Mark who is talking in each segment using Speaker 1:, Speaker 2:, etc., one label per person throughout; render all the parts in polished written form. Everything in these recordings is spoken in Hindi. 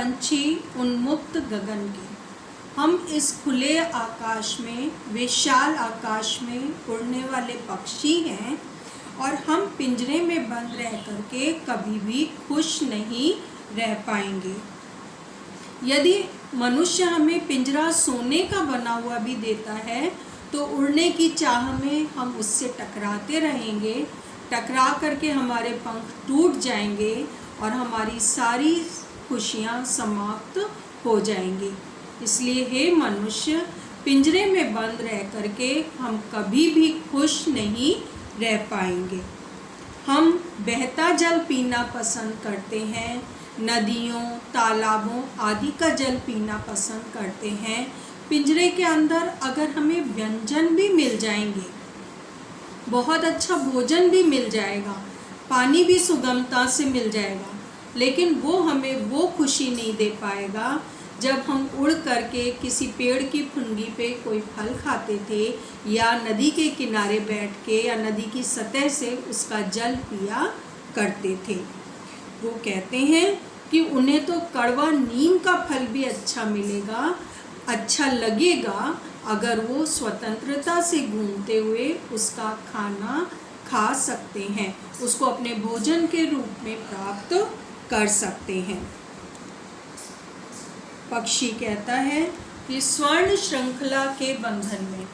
Speaker 1: पंछी उन्मुक्त गगन के। हम इस खुले आकाश में, विशाल आकाश में उड़ने वाले पक्षी हैं और हम पिंजरे में बंद रह करके कभी भी खुश नहीं रह पाएंगे। यदि मनुष्य हमें पिंजरा सोने का बना हुआ भी देता है तो उड़ने की चाह में हम उससे टकराते रहेंगे, टकरा करके हमारे पंख टूट जाएंगे और हमारी सारी खुशियाँ समाप्त हो जाएंगी। इसलिए हे मनुष्य, पिंजरे में बंद रह करके हम कभी भी खुश नहीं रह पाएंगे। हम बहता जल पीना पसंद करते हैं, नदियों, तालाबों आदि का जल पीना पसंद करते हैं। पिंजरे के अंदर अगर हमें व्यंजन भी मिल जाएंगे, बहुत अच्छा भोजन भी मिल जाएगा, पानी भी सुगमता से मिल जाएगा, लेकिन वो हमें वो खुशी नहीं दे पाएगा जब हम उड़ करके किसी पेड़ की फुनगी पे कोई फल खाते थे या नदी के किनारे बैठ के या नदी की सतह से उसका जल पिया करते थे। वो कहते हैं कि उन्हें तो कड़वा नीम का फल भी अच्छा मिलेगा, अच्छा लगेगा अगर वो स्वतंत्रता से घूमते हुए उसका खाना खा सकते हैं, उसको अपने भोजन के रूप में प्राप्त कर सकते हैं। पक्षी कहता है कि स्वर्ण श्रृंखला के बंधन में,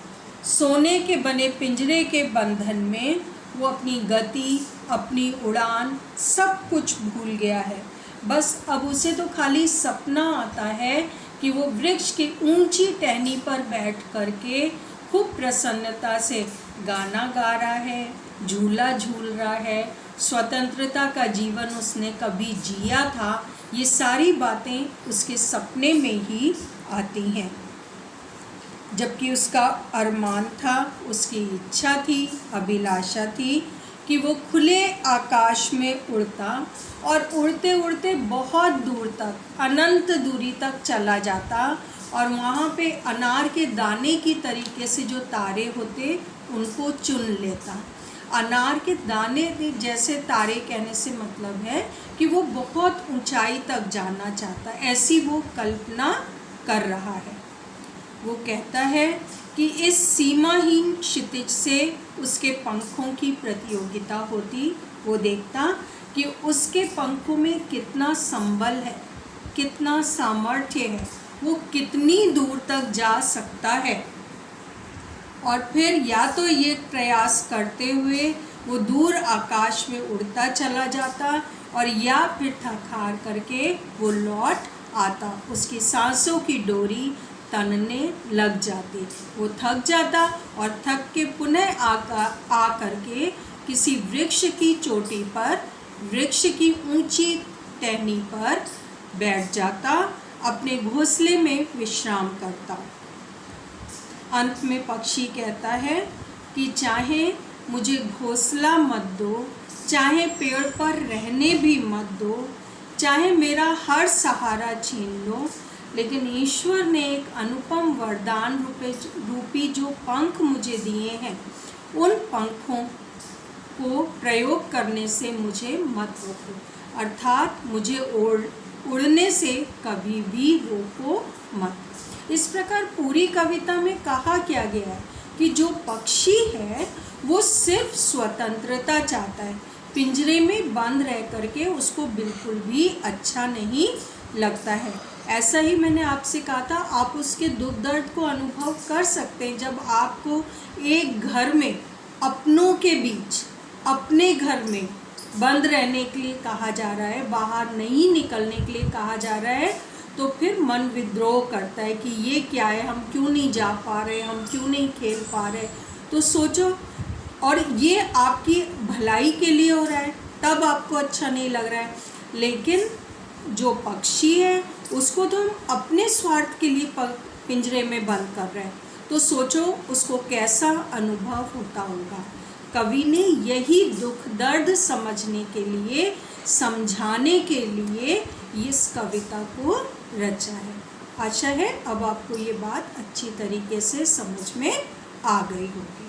Speaker 1: सोने के बने पिंजरे के बंधन में वो अपनी गति, अपनी उड़ान सब कुछ भूल गया है। बस अब उसे तो खाली सपना आता है कि वो वृक्ष की ऊंची टहनी पर बैठ करके खूब प्रसन्नता से गाना गा रहा है, झूला झूल रहा है, स्वतंत्रता का जीवन उसने कभी जिया था, ये सारी बातें उसके सपने में ही आती हैं। जबकि उसका अरमान था, उसकी इच्छा थी, अभिलाषा थी कि वो खुले आकाश में उड़ता और उड़ते उड़ते बहुत दूर तक, अनंत दूरी तक चला जाता और वहाँ पे अनार के दाने की तरीके से जो तारे होते उनको चुन लेता। अनार के दाने जैसे तारे कहने से मतलब है कि वो बहुत ऊंचाई तक जाना चाहता, ऐसी वो कल्पना कर रहा है। वो कहता है कि इस सीमाहीन क्षितिज से उसके पंखों की प्रतियोगिता होती। वो देखता कि उसके पंखों में कितना संबल है, कितना सामर्थ्य है, वो कितनी दूर तक जा सकता है। और फिर या तो ये प्रयास करते हुए वो दूर आकाश में उड़ता चला जाता और या फिर थक हार करके वो लौट आता, उसकी सांसों की डोरी तनने लग जाती, वो थक जाता और थक के पुनः आ करके किसी वृक्ष की चोटी पर, वृक्ष की ऊंची टहनी पर बैठ जाता, अपने घोंसले में विश्राम करता। अंत में पक्षी कहता है कि चाहे मुझे घोंसला मत दो, चाहे पेड़ पर रहने भी मत दो, चाहे मेरा हर सहारा छीन लो, लेकिन ईश्वर ने एक अनुपम वरदान रूपी जो पंख मुझे दिए हैं, उन पंखों को प्रयोग करने से मुझे मत रोको, अर्थात मुझे उड़ने से कभी भी रोको मत। इस प्रकार पूरी कविता में कहा क्या गया है कि जो पक्षी है वो सिर्फ स्वतंत्रता चाहता है, पिंजरे में बंद रह करके उसको बिल्कुल भी अच्छा नहीं लगता है। ऐसा ही मैंने आपसे कहा था, आप उसके दुख दर्द को अनुभव कर सकते हैं जब आपको एक घर में अपनों के बीच, अपने घर में बंद रहने के लिए कहा जा रहा है, बाहर नहीं निकलने के लिए कहा जा रहा है, तो फिर मन विद्रोह करता है कि ये क्या है, हम क्यों नहीं जा पा रहे, हम क्यों नहीं खेल पा रहे। तो सोचो, और ये आपकी भलाई के लिए हो रहा है तब आपको अच्छा नहीं लग रहा है, लेकिन जो पक्षी है उसको तो हम अपने स्वार्थ के लिए पिंजरे में बंद कर रहे हैं, तो सोचो उसको कैसा अनुभव होता होगा। कवि ने यही दुख दर्द समझने के लिए, समझाने के लिए इस कविता को रचा है। आशा है अब आपको ये बात अच्छी तरीके से समझ में आ गई होगी।